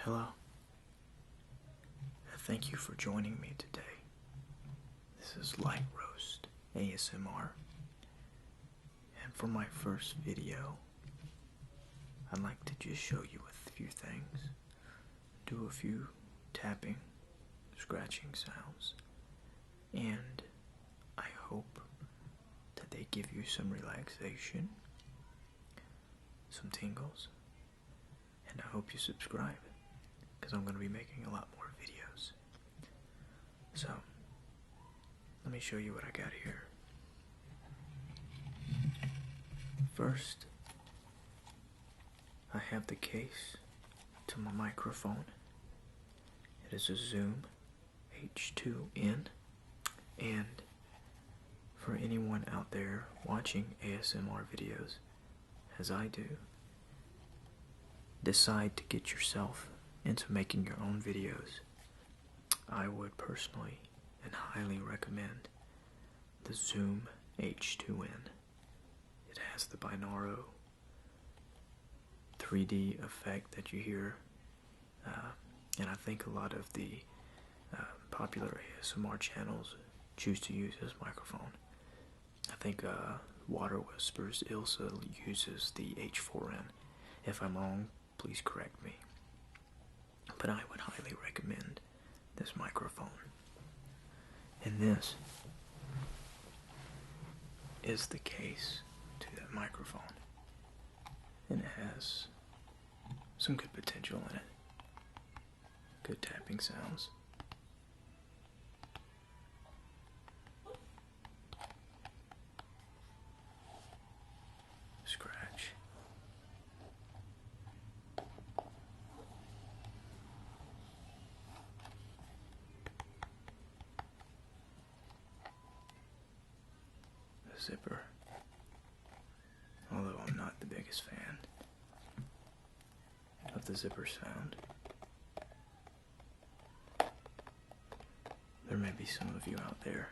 Hello. Thank you for joining me today. This is Light Roast ASMR. And for my first video, I'd like to just show you a few things. Do a few tapping, scratching sounds. And I hope that they give you some relaxation, some tingles. And I hope you subscribe, because I'm going to be making a lot more videos. So, let me show you what I got here. First, I have the case to my microphone. It is a Zoom H2N, and for anyone out there watching ASMR videos, as I do, decide to get yourself into making your own videos, I would personally and highly recommend the Zoom H2N. It has the binaural 3D effect that you hear, and I think a lot of the popular ASMR channels choose to use this microphone. I think Water Whispers Ilsa uses the H4N. If I'm wrong, please correct me. But I would highly recommend this microphone. And this is the case to that microphone. And it has some good potential in it. Good tapping sounds. Scratch. A zipper. Although I'm not the biggest fan of the zipper sound. There may be some of you out there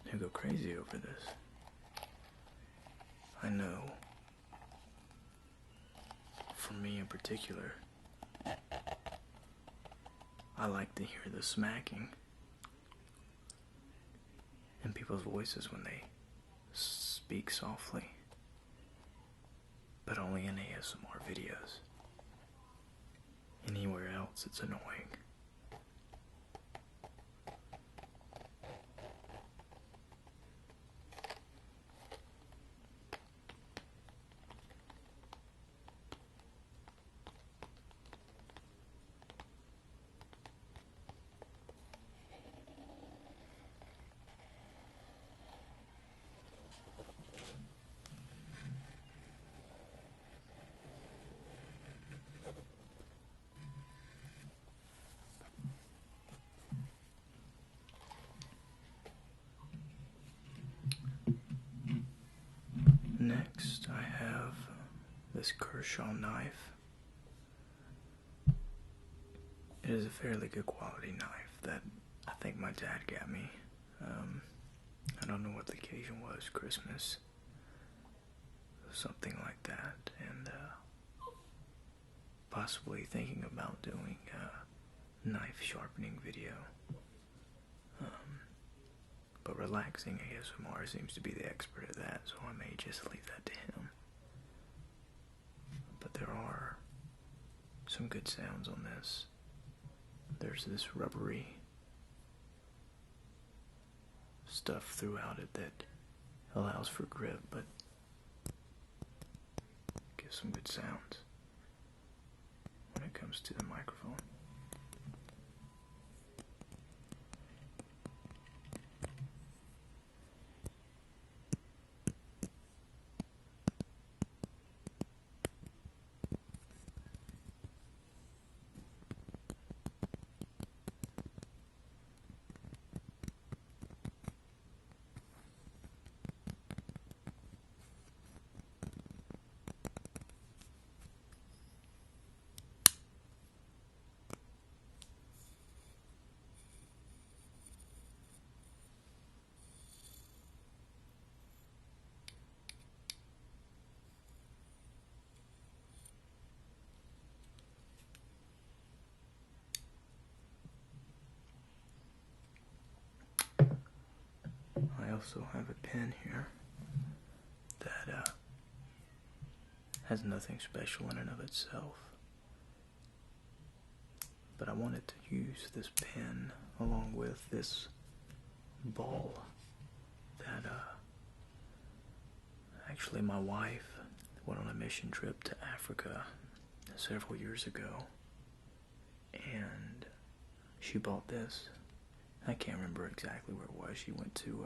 who go crazy over this. I know, for me in particular, I like to hear the smacking in people's voices when they speak softly, but only in ASMR videos. Anywhere else, it's annoying. Next, I have this Kershaw knife. It is a fairly good quality knife that I think my dad got me. I don't know what the occasion was, Christmas, something like that, and possibly thinking about doing a knife sharpening video. But relaxing ASMR seems to be the expert at that, so I may just leave that to him. But there are some good sounds on this. There's this rubbery stuff throughout it that allows for grip, but gives some good sounds when it comes to the microphone. also have a pen here that has nothing special in and of itself. But I wanted to use this pen along with this ball that actually my wife went on a mission trip to Africa several years ago, and she bought this. I can't remember exactly where it was. She went to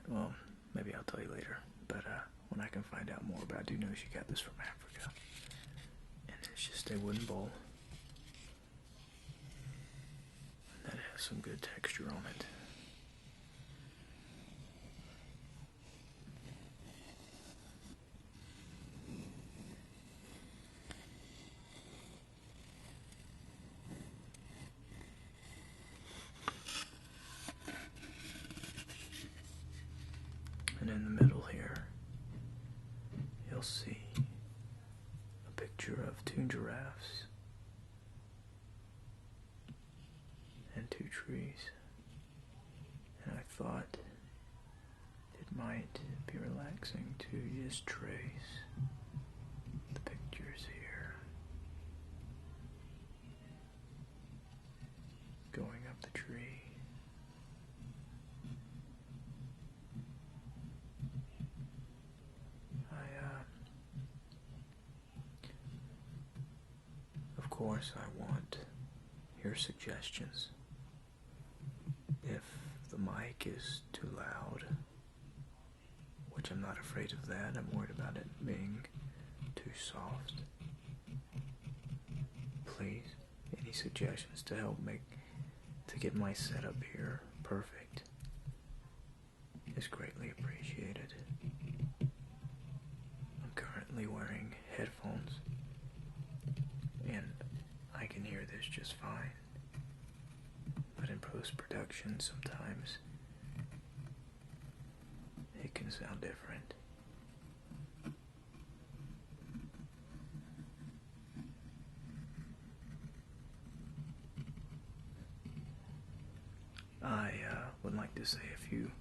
well, maybe I'll tell you later, but when I can find out more, but I do know she got this from Africa. And it's just a wooden bowl that has some good texture on it. And in the middle here, you'll see a picture of 2 giraffes and 2 trees. And I thought it might be relaxing to just trace the pictures here, going up the tree. Of course, I want your suggestions. If the mic is too loud, which I'm not afraid of that, I'm worried about it being too soft. Please, any suggestions to help to get my setup here perfect is greatly appreciated. I'm currently wearing headphones, and I can hear this just fine, but in post-production sometimes it can sound different. I would like to say a few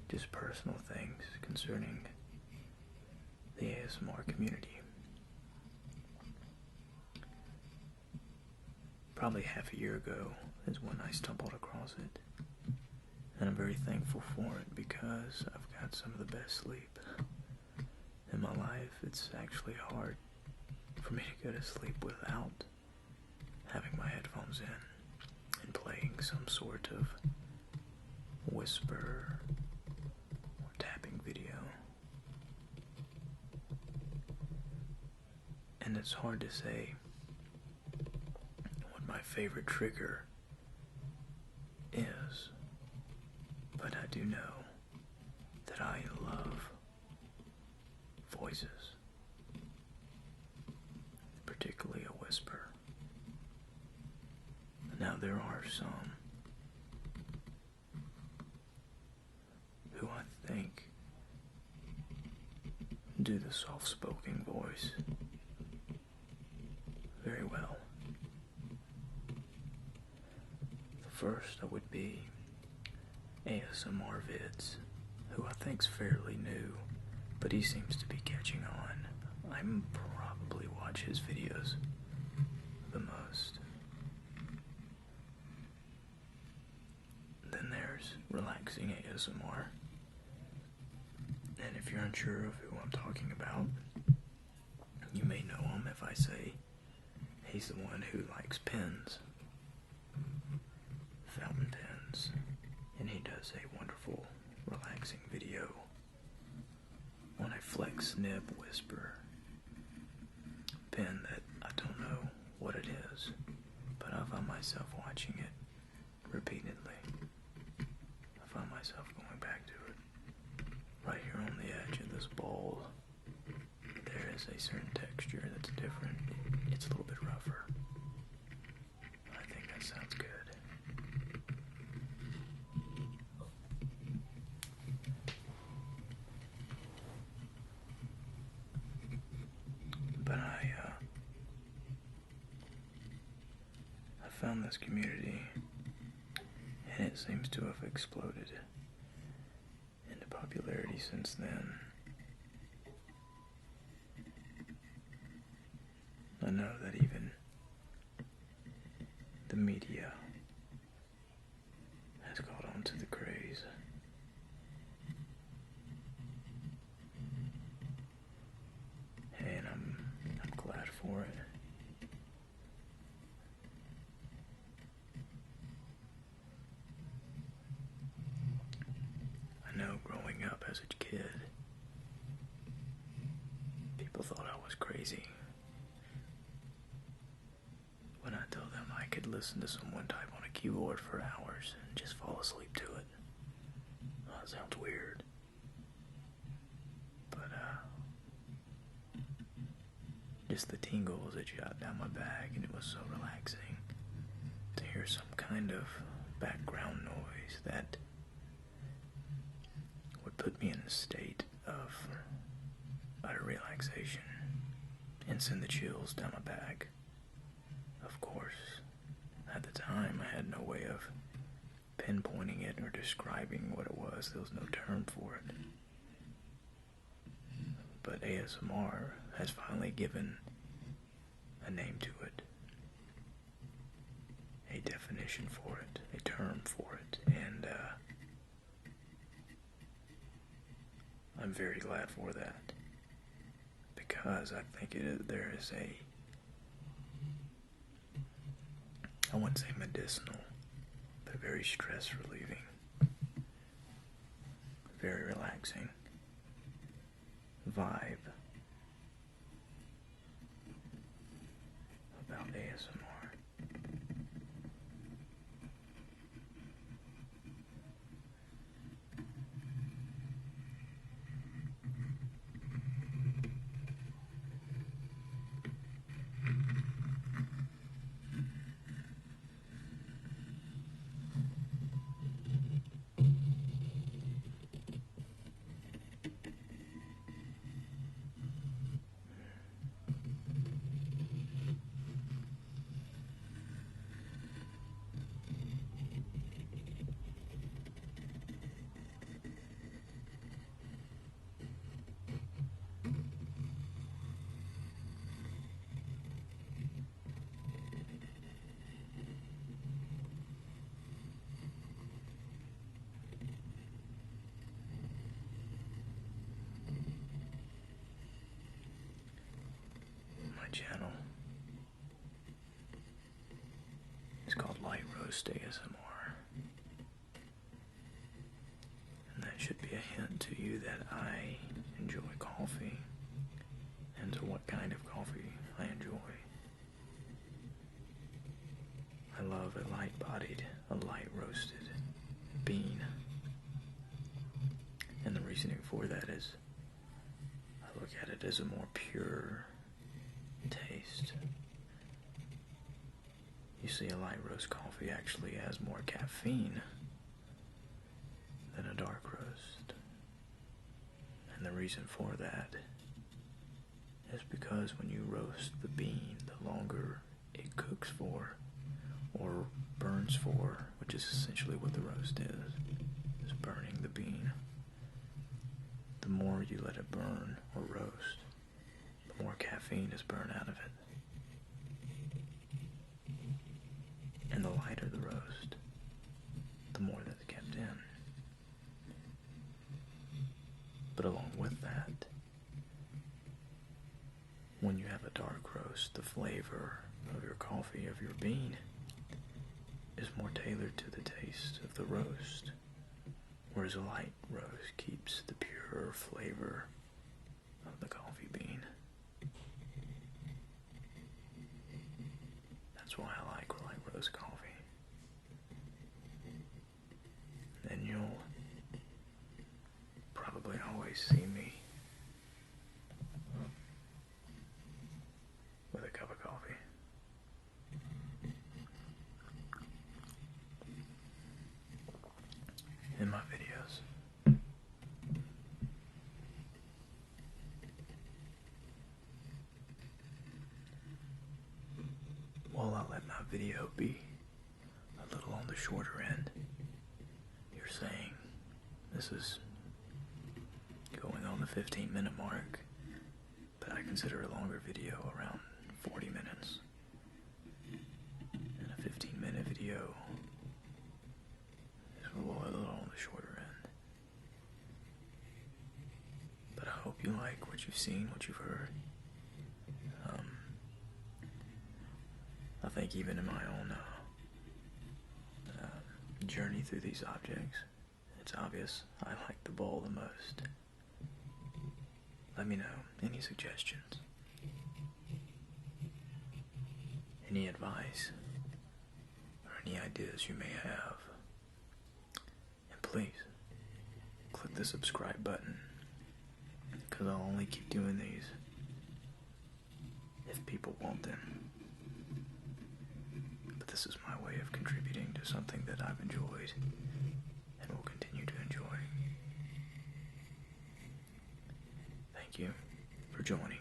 just personal things concerning the ASMR community. Probably half a year ago is when I stumbled across it, and I'm very thankful for it because I've got some of the best sleep in my life. It's actually hard for me to go to sleep without having my headphones in and playing some sort of whisper or tapping video. And it's hard to say what my favorite trigger is, but I do know that I love voices, particularly a whisper. Now there are some who I think do the soft-spoken voice very well. The first would be ASMR Vids, who I think's fairly new, but he seems to be catching on. I probably watch his videos the most. Then there's Relaxing ASMR, and if you're unsure of who I'm talking about, you may know him if I say he's the one who likes pens, fountain pens, and he does a wonderful relaxing video on a Flex Nib Whisper pen that I don't know what it is, but I find myself watching it repeatedly. I find myself going back to it. Right here on the edge of this bowl, there is a certain texture that's different. It's a little bit rougher. I think that sounds good. But I found this community, and it seems to have exploded into popularity since then. I know that even the media has caught on to the craze. And I'm glad for it. I know growing up as a kid, people thought I was crazy when I told them I could listen to someone type on a keyboard for hours and just fall asleep to it. Oh, that sounds weird. But, just the tingles that shot down my back, and it was so relaxing to hear some kind of background noise that would put me in a state of utter relaxation and send the chills down my back. Of course, at the time I had no way of pinpointing it or describing what it was. There was no term for it. But ASMR has finally given a name to it, a definition for it, a term for it, and I'm very glad for that, because I think there is I wouldn't say medicinal, but very stress relieving, very relaxing vibe about ASMR. Channel. It's called Light Roast ASMR. And that should be a hint to you that I enjoy coffee, and to what kind of coffee I enjoy. I love a light-bodied, a light-roasted bean. And the reasoning for that is I look at it as a more pure taste. You see, a light roast coffee actually has more caffeine than a dark roast. And the reason for that is because when you roast the bean, the longer it cooks for, or burns for, which is essentially what the roast is burning the bean, the more you let it burn or roast, the more caffeine is burned out of it. And the lighter the roast, the more that's kept in. But along with that, when you have a dark roast, the flavor of your coffee, of your bean, is more tailored to the taste of the roast, whereas a light roast keeps the pure flavor of the coffee bean. That's why I like light roast coffee. And you'll probably always see me with a cup of coffee. In my videos. Well, I'll let my video be a little on the shorter end. this is going on the 15-minute mark, but I consider a longer video around 40 minutes. And a 15-minute video is a little on the shorter end. But I hope you like what you've seen, what you've heard. I think even in my own journey through these objects, it's obvious I like the bowl the most. Let me know any suggestions, any advice, or any ideas you may have. And please, click the subscribe button, because I'll only keep doing these if people want them. But this is my way of contributing to something that I've enjoyed and will continue to enjoy. Thank you for joining,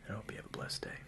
and I hope you have a blessed day.